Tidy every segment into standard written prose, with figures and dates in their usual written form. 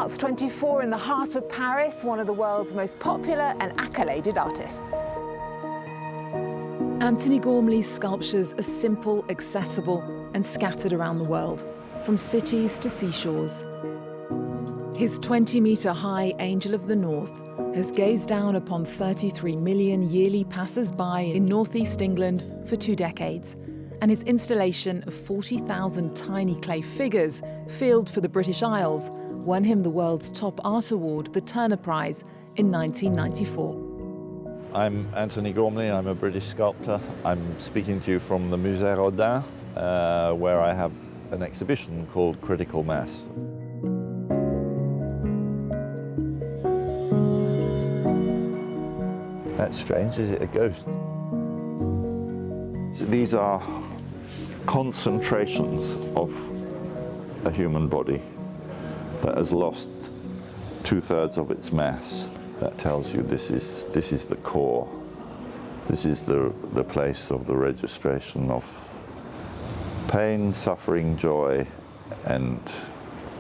Whereabouts 24 in the heart of Paris, one of the world's most popular and accoladed artists. Antony Gormley's sculptures are simple, accessible, and scattered around the world, from cities to seashores. His 20-metre-high Angel of the North has gazed down upon 33 million yearly passers-by in northeast England for 2 decades, and his installation of 40,000 tiny clay figures filled for the British Isles won him the world's top art award, the Turner Prize, in 1994. I'm Antony Gormley, I'm a British sculptor. I'm speaking to you from the Musée Rodin, where I have an exhibition called Critical Mass. That's strange, is it a ghost? So these are concentrations of a human body that has lost 2/3 of its mass. That tells you this is the core. This is the place of the registration of pain, suffering, joy, and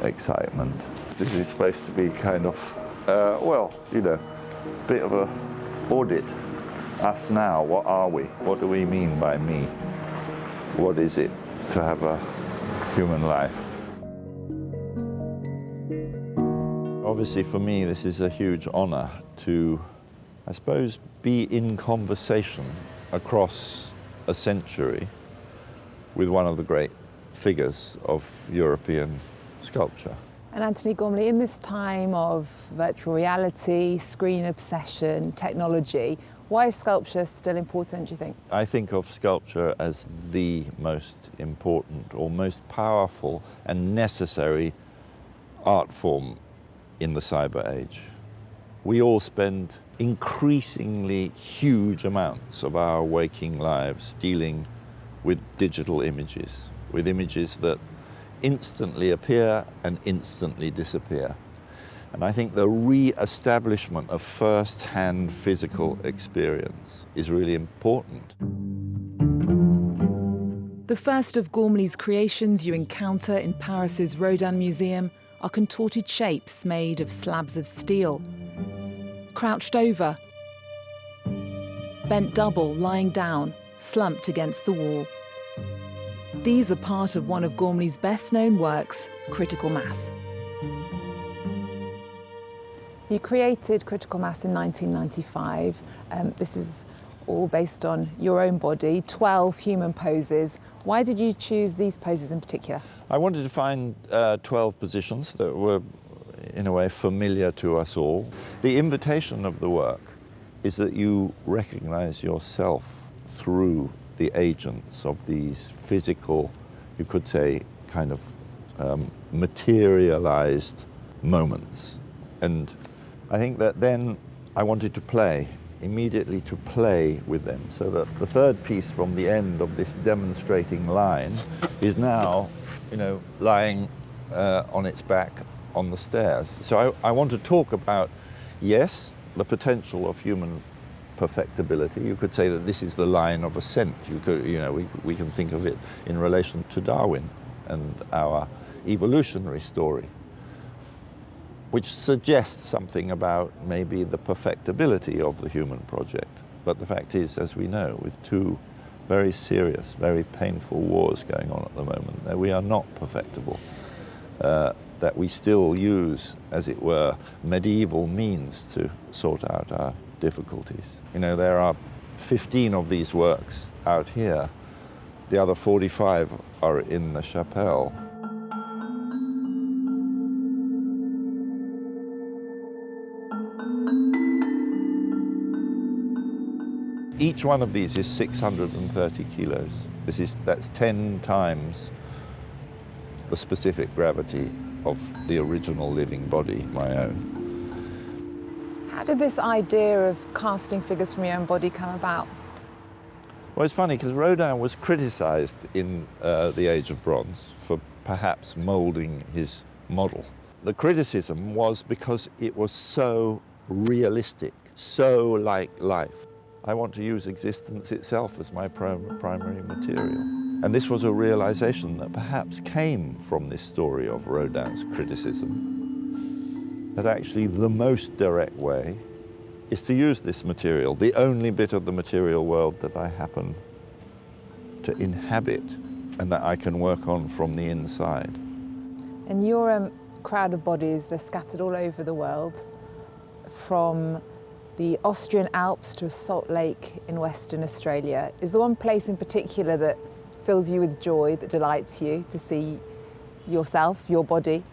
excitement. This is supposed to be kind of, well, you know, a bit of a audit. Us now, what are we? What do we mean by me? What is it to have a human life? Obviously for me this is a huge honor to, I suppose, be in conversation across a century with one of the great figures of European sculpture. And Antony Gormley, in this time of virtual reality, screen obsession, technology, why is sculpture still important, do you think? I think of sculpture as the most important or most powerful and necessary art form in the cyber age. We all spend increasingly huge amounts of our waking lives dealing with digital images, with images that instantly appear and instantly disappear. And I think the re-establishment of first-hand physical experience is really important. The first of Gormley's creations you encounter in Paris's Rodan Museum are contorted shapes made of slabs of steel. Crouched over, bent double, lying down, slumped against the wall. These are part of one of Gormley's best-known works, Critical Mass. You created Critical Mass in 1995. This is all based on your own body, 12 human poses. Why did you choose these poses in particular? I wanted to find 12 positions that were, in a way, familiar to us all. The invitation of the work is that you recognize yourself through the agents of these physical, you could say, kind of materialized moments. And I think that then I wanted to play, immediately to play with them, so that the third piece from the end of this demonstrating line is now, you know, lying on its back on the stairs. So I want to talk about, yes, the potential of human perfectibility. You could say that this is the line of ascent. We can think of it in relation to Darwin and our evolutionary story, which suggests something about maybe the perfectibility of the human project. But the fact is, as we know, with 2 very serious, very painful wars going on at the moment, that we are not perfectible, that we still use, as it were, medieval means to sort out our difficulties. You know, there are 15 of these works out here. The other 45 are in the chapelle. Each one of these is 630 kilos. That's 10 times the specific gravity of the original living body, my own. How did this idea of casting figures from your own body come about? Well, it's funny because Rodin was criticized in the Age of Bronze for perhaps molding his model. The criticism was because it was so realistic, so like life. I want to use existence itself as my primary material. And this was a realization that perhaps came from this story of Rodin's criticism. that actually the most direct way is to use this material, the only bit of the material world that I happen to inhabit and that I can work on from the inside. And your crowd of bodies, they're scattered all over the world, from the Austrian Alps to a salt lake in Western Australia. Is there one place in particular that fills you with joy, that delights you to see yourself, your body?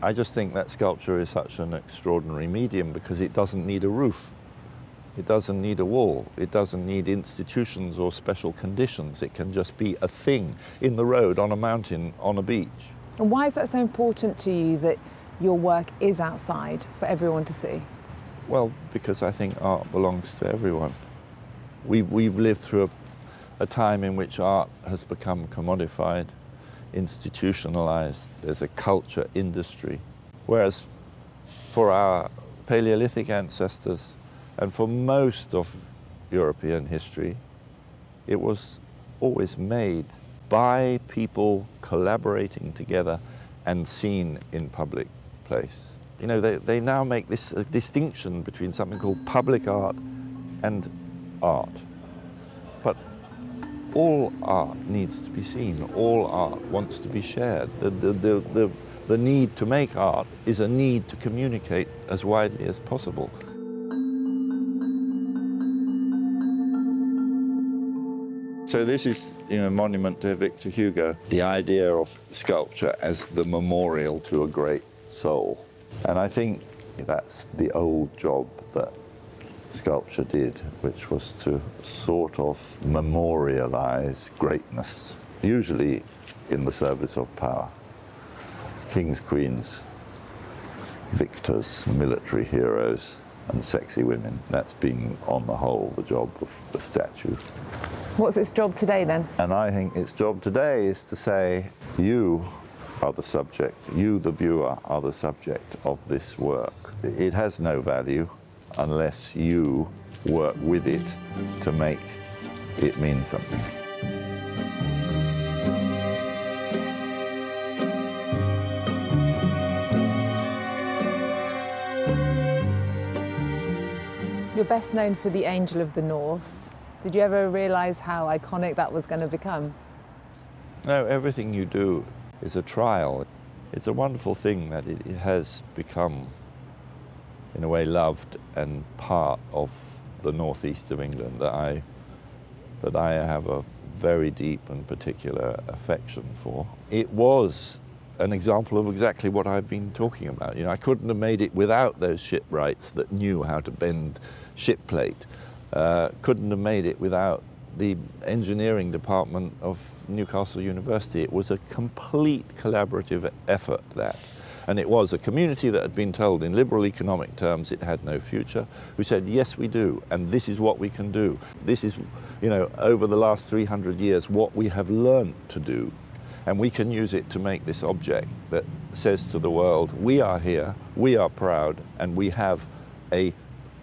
I just think that sculpture is such an extraordinary medium because it doesn't need a roof. It doesn't need a wall. It doesn't need institutions or special conditions. It can just be a thing in the road, on a mountain, on a beach. And why is that so important to you that your work is outside for everyone to see? Well, because I think art belongs to everyone. We've lived through a time in which art has become commodified, institutionalized. There's a culture industry. Whereas for our Paleolithic ancestors and for most of European history, it was always made by people collaborating together and seen in public place. You know, they now make this distinction between something called public art and art. But all art needs to be seen. All art wants to be shared. The need to make art is a need to communicate as widely as possible. So this is, a monument to Victor Hugo. The idea of sculpture as the memorial to a great soul. And I think that's the old job that sculpture did, which was to sort of memorialize greatness, usually in the service of power. Kings, queens, victors, military heroes, and sexy women. That's been, on the whole, the job of the statue. What's its job today, then? And I think its job today is to say, you are the subject, you, the viewer, are the subject of this work. It has no value unless you work with it to make it mean something. You're best known for the Angel of the North. Did you ever realise how iconic that was going to become? No, everything you do is a trial. It's a wonderful thing that it has become, in a way, loved and part of the northeast of England that I have a very deep and particular affection for. It was an example of exactly what I've been talking about. I couldn't have made it without those shipwrights that knew how to bend ship plate. Couldn't have made it without the engineering department of Newcastle University. It was a complete collaborative effort, that. And it was a community that had been told in liberal economic terms it had no future, who said, yes, we do, and this is what we can do. This is, over the last 300 years, what we have learned to do. And we can use it to make this object that says to the world, we are here, we are proud, and we have a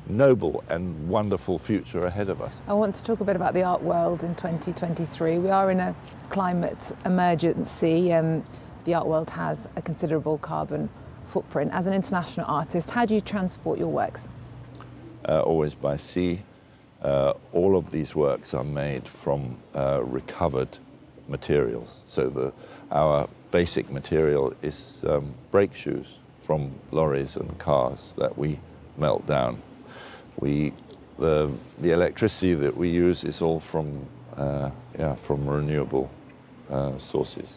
noble and wonderful future ahead of us. I want to talk a bit about the art world in 2023. We are in a climate emergency. The art world has a considerable carbon footprint. As an international artist, how do you transport your works? Always by sea. All of these works are made from recovered materials. So our basic material is brake shoes from lorries and cars that we melt down. The electricity that we use is all from renewable sources.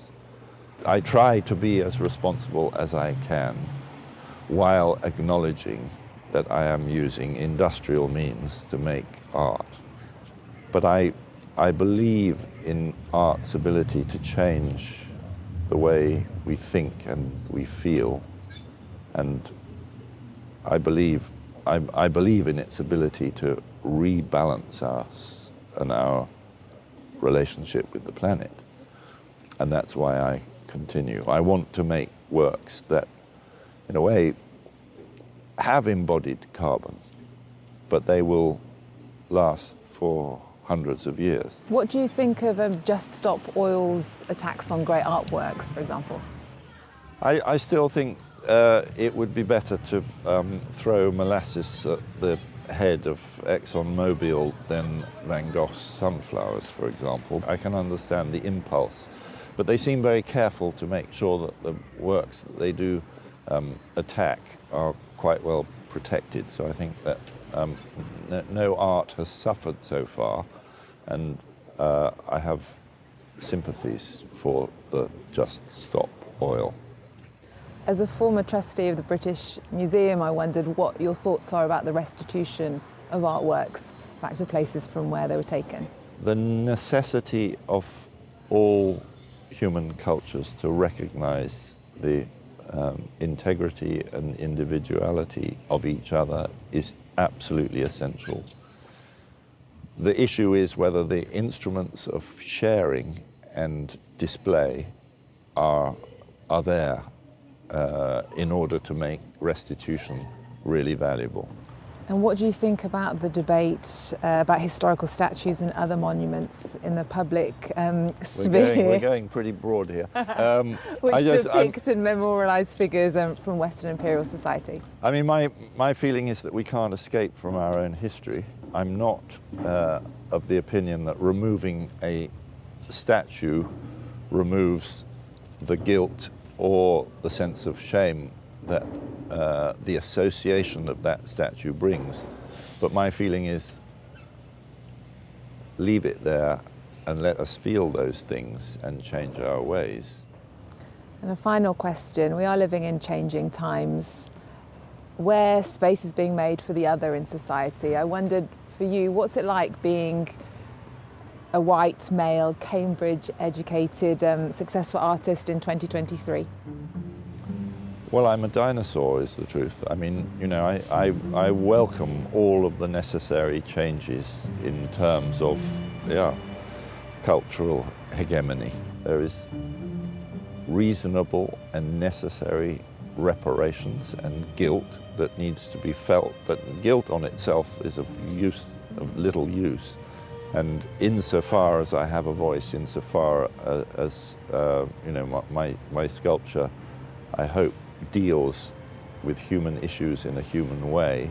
I try to be as responsible as I can while acknowledging that I am using industrial means to make art. But I believe in art's ability to change the way we think and we feel. And I believe in its ability to rebalance us and our relationship with the planet. And that's why I continue. I want to make works that, in a way, have embodied carbon, but they will last for hundreds of years. What do you think of Just Stop Oil's attacks on great artworks, for example? I still think it would be better to throw molasses at the head of ExxonMobil than Van Gogh's sunflowers, for example. I can understand the impulse, but they seem very careful to make sure that the works that they do attack are quite well protected. So I think that no art has suffered so far, and I have sympathies for the Just Stop Oil. As a former trustee of the British Museum, I wondered what your thoughts are about the restitution of artworks back to places from where they were taken. The necessity of all human cultures to recognize the integrity and individuality of each other is absolutely essential. The issue is whether the instruments of sharing and display are there in order to make restitution really valuable. And what do you think about the debate about historical statues and other monuments in the public sphere? We're going pretty broad here. Which depict and memorialise figures from Western imperial society. I mean, my feeling is that we can't escape from our own history. I'm not of the opinion that removing a statue removes the guilt or the sense of shame that the association of that statue brings. But my feeling is, leave it there and let us feel those things and change our ways. And a final question. We are living in changing times where space is being made for the other in society. I wondered, for you, what's it like being a white, male, Cambridge-educated, successful artist in 2023? Well, I'm a dinosaur, is the truth. I mean, you know, I welcome all of the necessary changes in terms of, cultural hegemony. There is reasonable and necessary reparations and guilt that needs to be felt, but guilt on itself is of little use. And insofar as I have a voice, insofar as my sculpture, I hope, deals with human issues in a human way,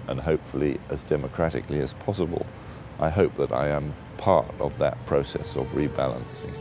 and hopefully as democratically as possible, I hope that I am part of that process of rebalancing.